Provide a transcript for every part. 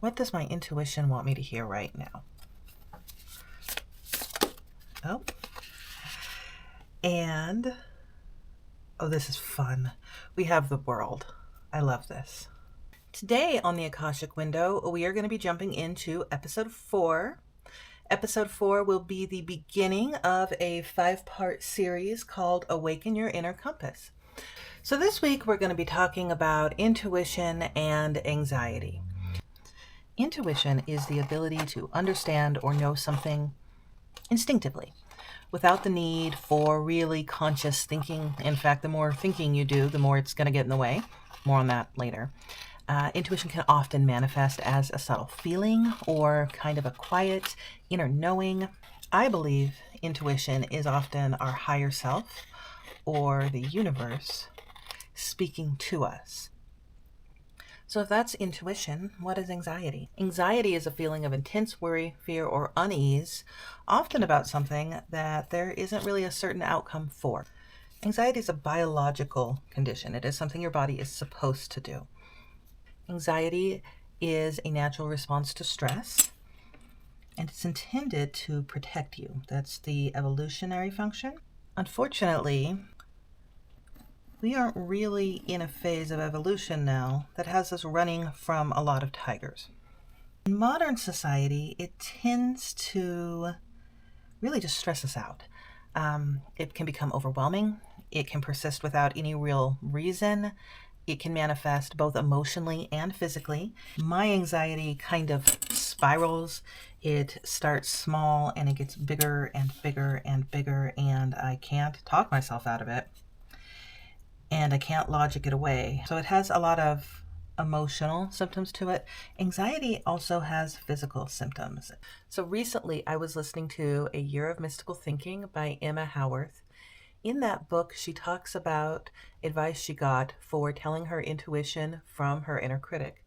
What does my intuition want me to hear right now? Oh. And, oh, this is fun. We have the world. I love this. Today on the Akashic Window, we are going to be jumping into episode 4. Episode 4 will be the beginning of a 5-part series called Awaken Your Inner Compass. So this week we're going to be talking about intuition and anxiety. Intuition is the ability to understand or know something instinctively, without the need for really conscious thinking. In fact, the more thinking you do, the more it's going to get in the way. More on that later. Intuition can often manifest as a subtle feeling or kind of a quiet inner knowing. I believe intuition is often our higher self or the universe speaking to us. So if that's intuition, what is anxiety? Anxiety is a feeling of intense worry, fear, or unease, often about something that there isn't really a certain outcome for. Anxiety is a biological condition. It is something your body is supposed to do. Anxiety is a natural response to stress, and it's intended to protect you. That's the evolutionary function. Unfortunately, we aren't really in a phase of evolution now that has us running from a lot of tigers. In modern society, it tends to really just stress us out. It can become overwhelming. It can persist without any real reason. It can manifest both emotionally and physically. My anxiety kind of spirals. It starts small and it gets bigger and bigger and bigger, and I can't talk myself out of it. And I can't logic it away. So it has a lot of emotional symptoms to it. Anxiety also has physical symptoms. So recently I was listening to A Year of Mystical Thinking by Emma Howarth. In that book, she talks about advice she got for telling her intuition from her inner critic.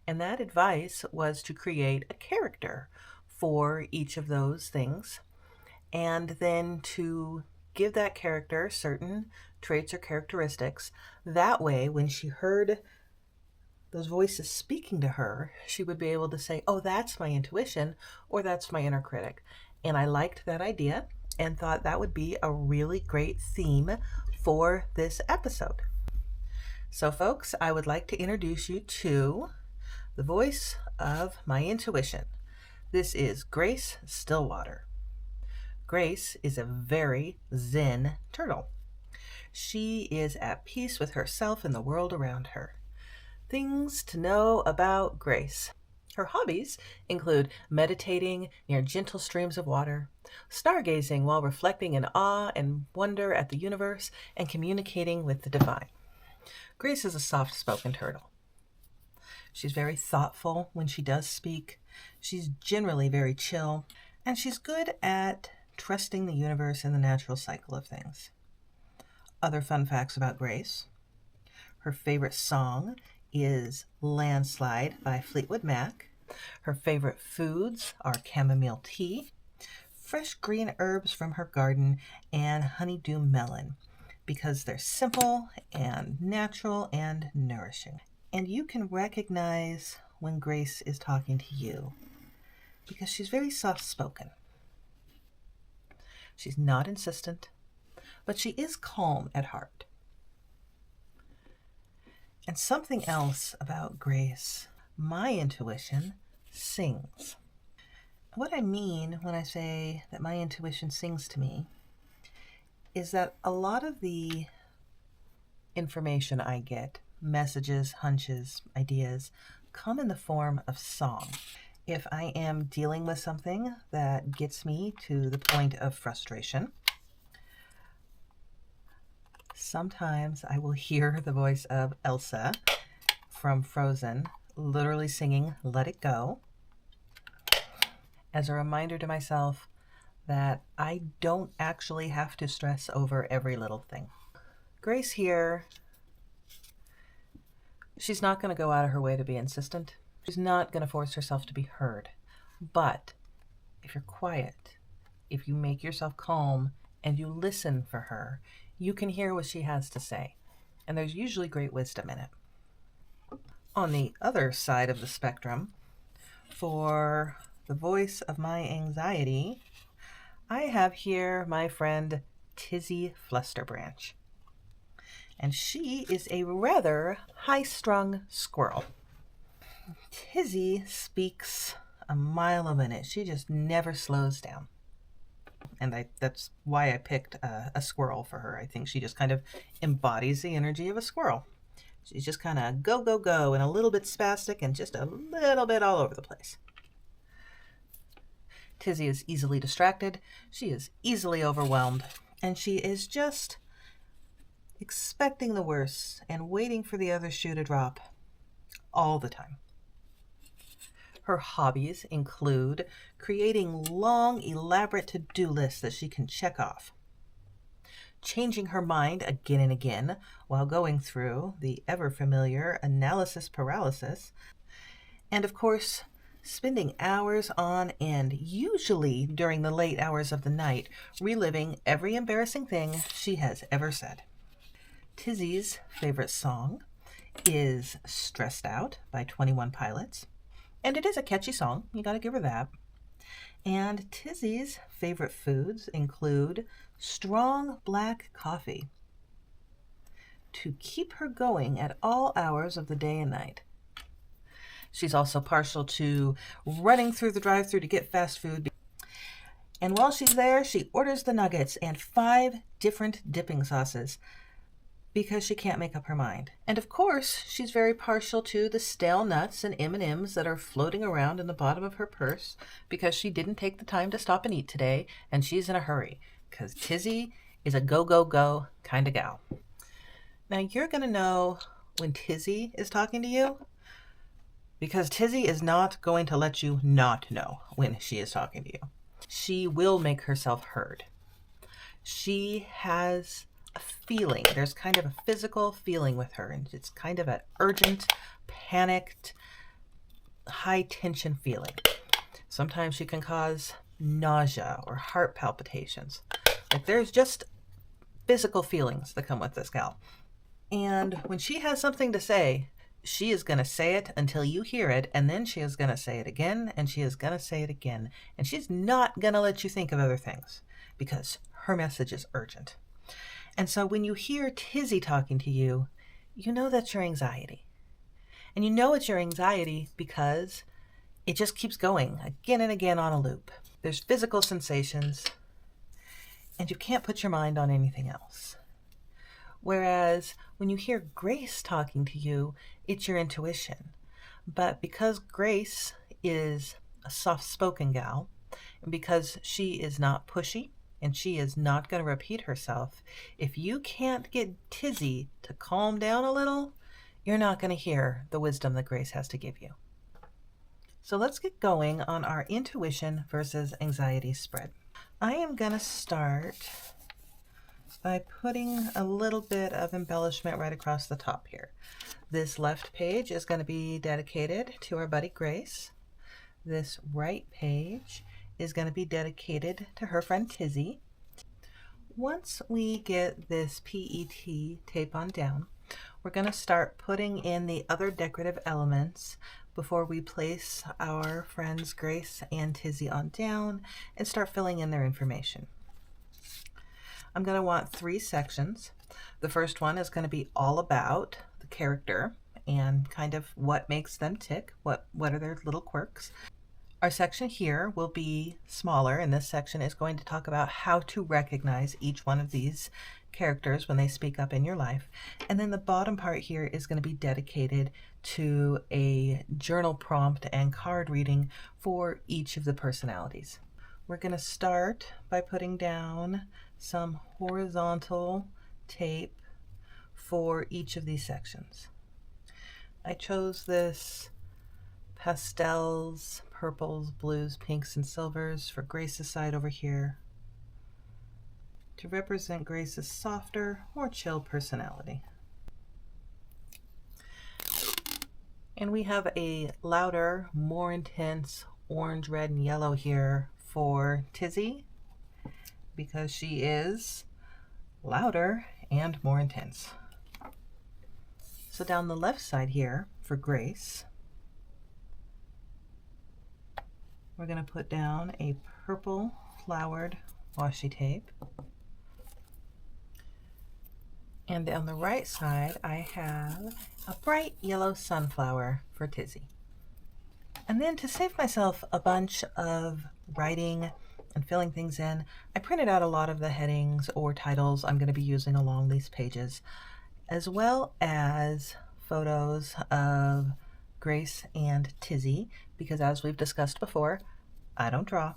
And that advice was to create a character for each of those things, and then to give that character certain traits or characteristics. That way, when she heard those voices speaking to her, she would be able to say, oh, that's my intuition, or that's my inner critic. And I liked that idea and thought that would be a really great theme for this episode. So folks, I would like to introduce you to the voice of my intuition. This is Grace Stillwater. Grace is a very zen turtle. She is at peace with herself and the world around her. Things to know about Grace. Her hobbies include meditating near gentle streams of water, stargazing while reflecting in awe and wonder at the universe, and communicating with the divine. Grace is a soft-spoken turtle. She's very thoughtful when she does speak. She's generally very chill, and she's good at trusting the universe and the natural cycle of things. Other fun facts about Grace. Her favorite song is Landslide by Fleetwood Mac. Her favorite foods are chamomile tea, fresh green herbs from her garden, and honeydew melon, because they're simple and natural and nourishing. And you can recognize when Grace is talking to you because she's very soft-spoken. She's not insistent, but she is calm at heart. And something else about Grace, my intuition sings. What I mean when I say that my intuition sings to me is that a lot of the information I get, messages, hunches, ideas, come in the form of song. If I am dealing with something that gets me to the point of frustration, sometimes I will hear the voice of Elsa from Frozen literally singing Let It Go as a reminder to myself that I don't actually have to stress over every little thing. Grace here, she's not going to go out of her way to be insistent. She's not going to force herself to be heard. But if you're quiet, if you make yourself calm and you listen for her, you can hear what she has to say. And there's usually great wisdom in it. On the other side of the spectrum, for the voice of my anxiety, I have here my friend Tizzy Flusterbranch. And she is a rather high-strung squirrel. Tizzy speaks a mile a minute. She just never slows down. And that's why I picked a squirrel for her. I think she just kind of embodies the energy of a squirrel. She's just kind of go, go, go, and a little bit spastic and just a little bit all over the place. Tizzy is easily distracted. She is easily overwhelmed. And she is just expecting the worst and waiting for the other shoe to drop all the time. Her hobbies include creating long, elaborate to-do lists that she can check off, changing her mind again and again while going through the ever-familiar analysis paralysis, and of course, spending hours on end, usually during the late hours of the night, reliving every embarrassing thing she has ever said. Tizzy's favorite song is Stressed Out by 21 Pilots, and it is a catchy song, you gotta give her that. And Tizzy's favorite foods include strong black coffee to keep her going at all hours of the day and night. She's also partial to running through the drive-thru to get fast food. And while she's there, she orders the nuggets and 5 different dipping sauces because she can't make up her mind. And of course, she's very partial to the stale nuts and M&Ms that are floating around in the bottom of her purse because she didn't take the time to stop and eat today, and she's in a hurry because Tizzy is a go, go, go kind of gal. Now, you're going to know when Tizzy is talking to you because Tizzy is not going to let you not know when she is talking to you. She will make herself heard. She has a feeling. There's kind of a physical feeling with her, and it's kind of an urgent, panicked, high-tension feeling. Sometimes she can cause nausea or heart palpitations. Like there's just physical feelings that come with this gal. And when she has something to say, she is going to say it until you hear it, and then she is going to say it again, and she is going to say it again. And she's not going to let you think of other things because her message is urgent. And so when you hear Tizzy talking to you, you know that's your anxiety. And you know it's your anxiety because it just keeps going again and again on a loop. There's physical sensations, and you can't put your mind on anything else. Whereas when you hear Grace talking to you, it's your intuition. But because Grace is a soft-spoken gal, and because she is not pushy, and she is not going to repeat herself, if you can't get Tizzy to calm down a little, you're not going to hear the wisdom that Grace has to give you. So let's get going on our intuition versus anxiety spread. I am going to start by putting a little bit of embellishment right across the top here. This left page is going to be dedicated to our buddy Grace. This right page is going to be dedicated to her friend Tizzy. Once we get this PET tape on down, we're going to start putting in the other decorative elements before we place our friends Grace and Tizzy on down and start filling in their information. I'm going to want 3 sections. The first one is going to be all about the character and kind of what makes them tick, what are their little quirks. Our section here will be smaller, and this section is going to talk about how to recognize each one of these characters when they speak up in your life. And then the bottom part here is going to be dedicated to a journal prompt and card reading for each of the personalities. We're going to start by putting down some horizontal tape for each of these sections. I chose this pastels, purples, blues, pinks, and silvers for Grace's side over here to represent Grace's softer, more chill personality. And we have a louder, more intense orange, red, and yellow here for Tizzy because she is louder and more intense. So down the left side here for Grace, we're going to put down a purple flowered washi tape. And on the right side, I have a bright yellow sunflower for Tizzy. And then to save myself a bunch of writing and filling things in, I printed out a lot of the headings or titles I'm going to be using along these pages, as well as photos of Grace and Tizzy, because as we've discussed before, I don't draw.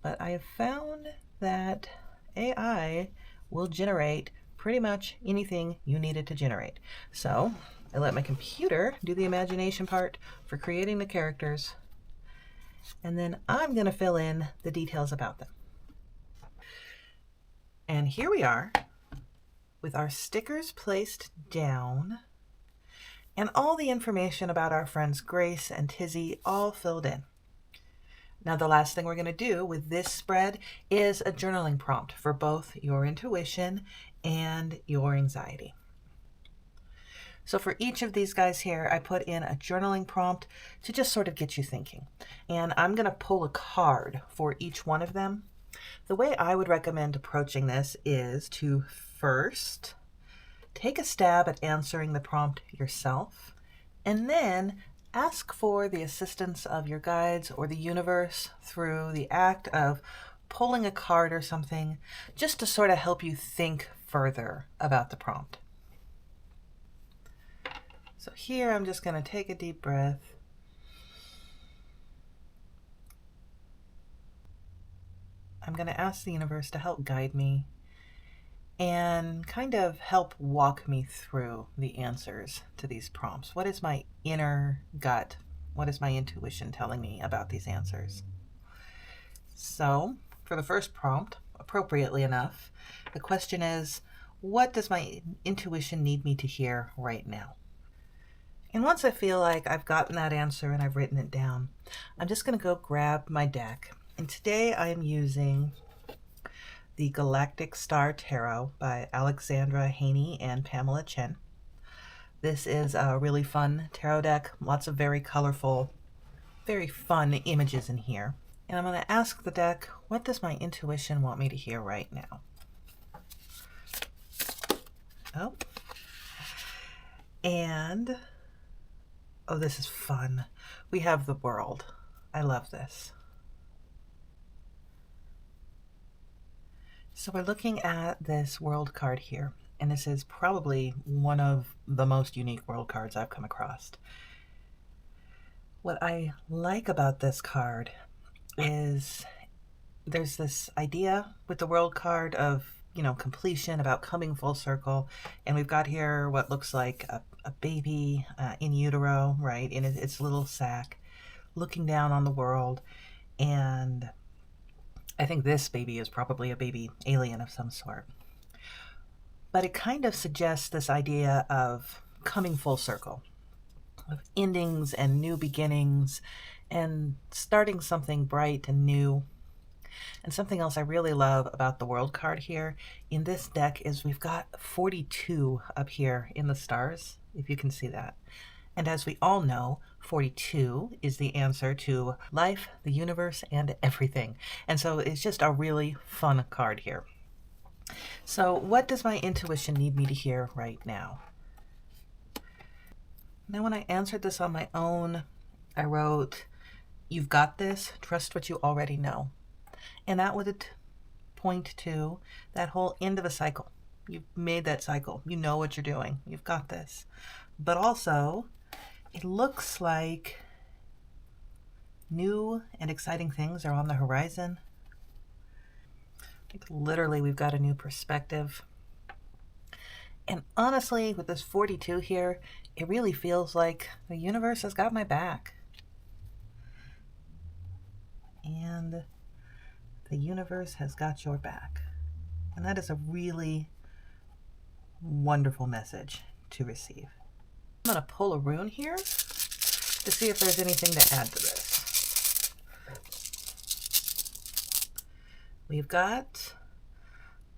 But I have found that AI will generate pretty much anything you need it to generate. So I let my computer do the imagination part for creating the characters, and then I'm going to fill in the details about them. And here we are with our stickers placed down and all the information about our friends Grace and Tizzy all filled in. Now the last thing we're going to do with this spread is a journaling prompt for both your intuition and your anxiety. So for each of these guys here, I put in a journaling prompt to just sort of get you thinking. And I'm going to pull a card for each one of them. The way I would recommend approaching this is to first take a stab at answering the prompt yourself, and then ask for the assistance of your guides or the universe through the act of pulling a card or something, just to sort of help you think further about the prompt. So here I'm just going to take a deep breath. I'm going to ask the universe to help guide me and kind of help walk me through the answers to these prompts. What is my inner gut? What is my intuition telling me about these answers? So for the first prompt, appropriately enough, the question is, what does my intuition need me to hear right now? And once I feel like I've gotten that answer and I've written it down, I'm just going to go grab my deck. And today I'm using the Galactic Star Tarot by Alexandra Haney and Pamela Chen. This is a really fun tarot deck, lots of very colorful, very fun images in here. And I'm going to ask the deck, what does my intuition want me to hear right now? Oh. And, oh, this is fun. We have the world. I love this. So we're looking at this world card here, and this is probably one of the most unique world cards I've come across. What I like about this card is there's this idea with the world card of, completion, about coming full circle, and we've got here what looks like a baby in utero, right, in its little sack, looking down on the world, and I think this baby is probably a baby alien of some sort. But it kind of suggests this idea of coming full circle, of endings and new beginnings, and starting something bright and new. And something else I really love about the world card here in this deck is we've got 42 up here in the stars, if you can see that. And as we all know, 42 is the answer to life, the universe, and everything. And so it's just a really fun card here. So what does my intuition need me to hear right now? Now, when I answered this on my own, I wrote, "You've got this, trust what you already know." And that would point to that whole end of a cycle. You've made that cycle. You know what you're doing. You've got this. But also, it looks like new and exciting things are on the horizon. Like literally, we've got a new perspective. And honestly, with this 42 here, it really feels like the universe has got my back. And the universe has got your back. And that is a really wonderful message to receive. I'm going to pull a rune here to see if there's anything to add to this. We've got,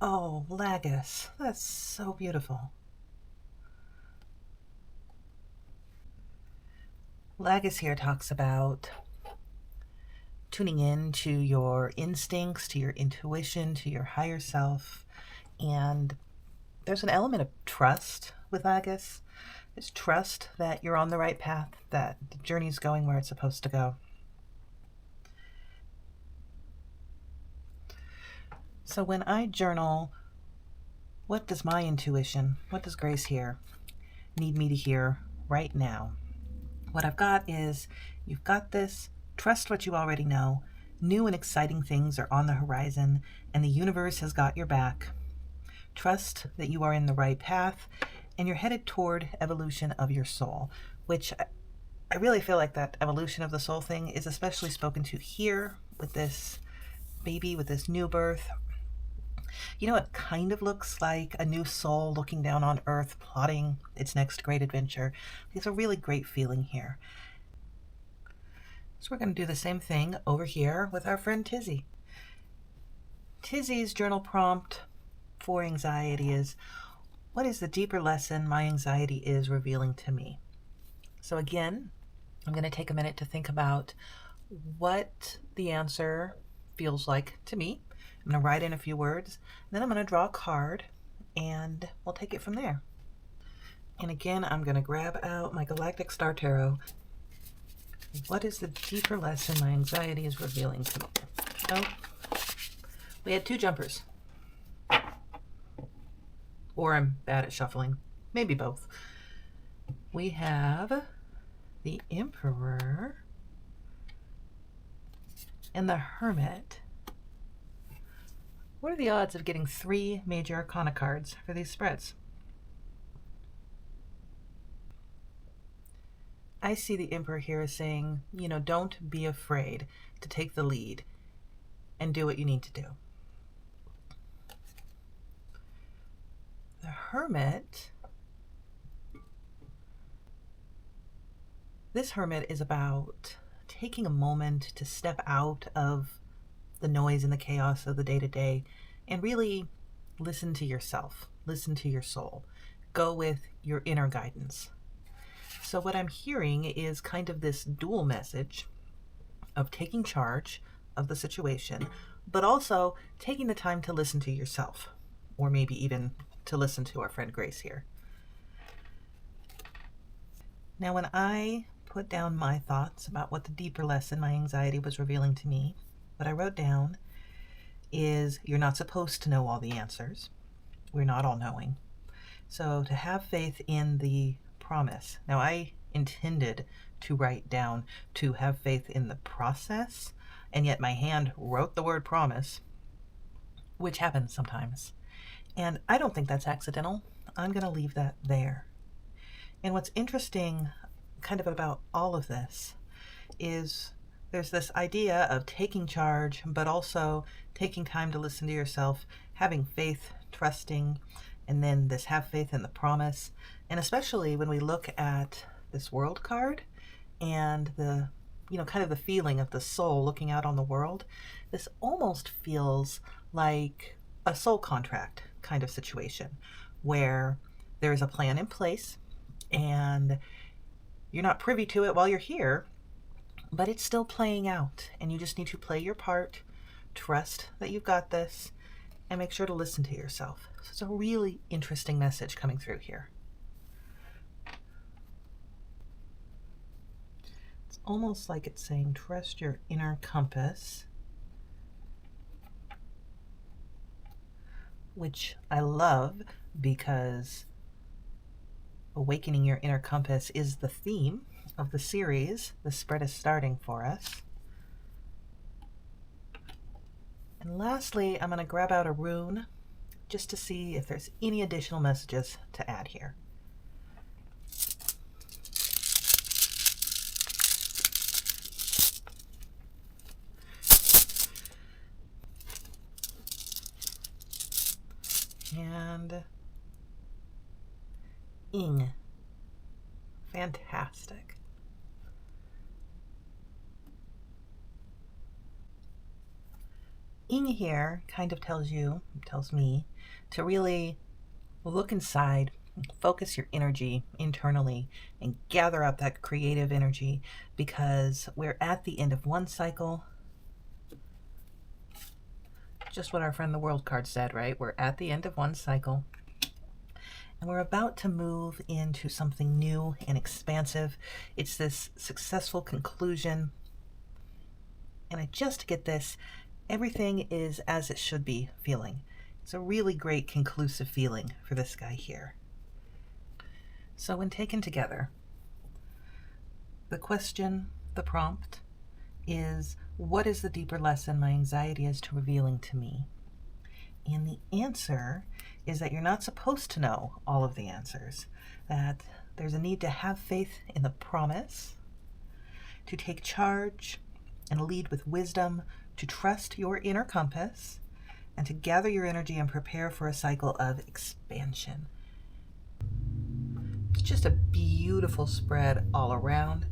oh, Lagus. That's so beautiful. Lagus here talks about tuning in to your instincts, to your intuition, to your higher self. And there's an element of trust with Agus. There's trust that you're on the right path, that the journey's going where it's supposed to go. So when I journal, what does my intuition, what does Grace hear, need me to hear right now? What I've got is, you've got this, trust what you already know, new and exciting things are on the horizon, and the universe has got your back. Trust that you are in the right path, and you're headed toward evolution of your soul, which I really feel like that evolution of the soul thing is especially spoken to here with this baby, with this new birth. You know, it kind of looks like a new soul looking down on Earth, plotting its next great adventure. It's a really great feeling here. So we're going to do the same thing over here with our friend Tizzy. Tizzy's journal prompt for anxiety is, what is the deeper lesson my anxiety is revealing to me? So again, I'm going to take a minute to think about what the answer feels like to me. I'm going to write in a few words, and then I'm going to draw a card, and we'll take it from there. And again, I'm going to grab out my Galactic Star Tarot. What is the deeper lesson my anxiety is revealing to me? Oh, we had two jumpers. Or I'm bad at shuffling. Maybe both. We have the Emperor and the Hermit. What are the odds of getting 3 major arcana cards for these spreads? I see the Emperor here as saying, you know, don't be afraid to take the lead and do what you need to do. The Hermit, this Hermit is about taking a moment to step out of the noise and the chaos of the day-to-day and really listen to yourself, listen to your soul, go with your inner guidance. So what I'm hearing is kind of this dual message of taking charge of the situation, but also taking the time to listen to yourself, or maybe even to listen to our friend Grace here. Now, when I put down my thoughts about what the deeper lesson my anxiety was revealing to me, what I wrote down is, you're not supposed to know all the answers. We're not all knowing. So to have faith in the promise. Now, I intended to write down to have faith in the process, and yet my hand wrote the word promise, which happens sometimes. And I don't think that's accidental. I'm going to leave that there. And what's interesting kind of about all of this is there's this idea of taking charge, but also taking time to listen to yourself, having faith, trusting, and then this have faith in the promise. And especially when we look at this world card and the, you know, kind of the feeling of the soul looking out on the world, this almost feels like a soul contract kind of situation where there is a plan in place and you're not privy to it while you're here, but it's still playing out, and you just need to play your part, trust that you've got this, and make sure to listen to yourself. So it's a really interesting message coming through here. It's almost like it's saying, trust your inner compass, which I love because awakening your inner compass is the theme of the series. The spread is starting for us. And lastly, I'm going to grab out a rune just to see if there's any additional messages to add here. And Ing. Fantastic. Ing here kind of tells me to really look inside, focus your energy internally, and gather up that creative energy, because we're at the end of one cycle just what our friend the World card said, right? We're at the end of one cycle, and we're about to move into something new and expansive. It's this successful conclusion. And I just get this, everything is as it should be feeling. It's a really great conclusive feeling for this guy here. So when taken together, the question, the prompt, is what is the deeper lesson my anxiety is to revealing to me? And the answer is that you're not supposed to know all of the answers, that there's a need to have faith in the promise, to take charge and lead with wisdom, to trust your inner compass, and to gather your energy and prepare for a cycle of expansion. It's just a beautiful spread all around,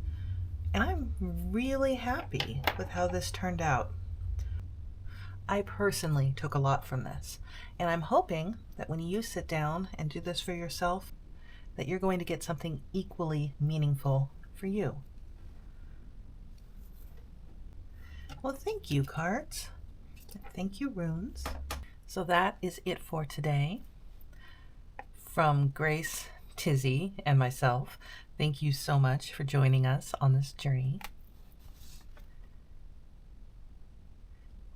and I'm really happy with how this turned out. I personally took a lot from this, and I'm hoping that when you sit down and do this for yourself, that you're going to get something equally meaningful for you. Well, thank you, cards. Thank you, runes. So that is it for today. From Grace, Tizzy, and myself, thank you so much for joining us on this journey.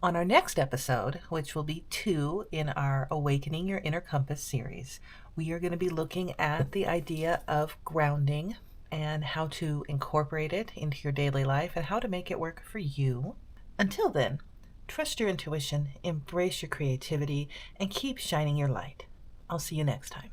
On our next episode, which will be 2 in our Awakening Your Inner Compass series, we are going to be looking at the idea of grounding and how to incorporate it into your daily life and how to make it work for you. Until then, trust your intuition, embrace your creativity, and keep shining your light. I'll see you next time.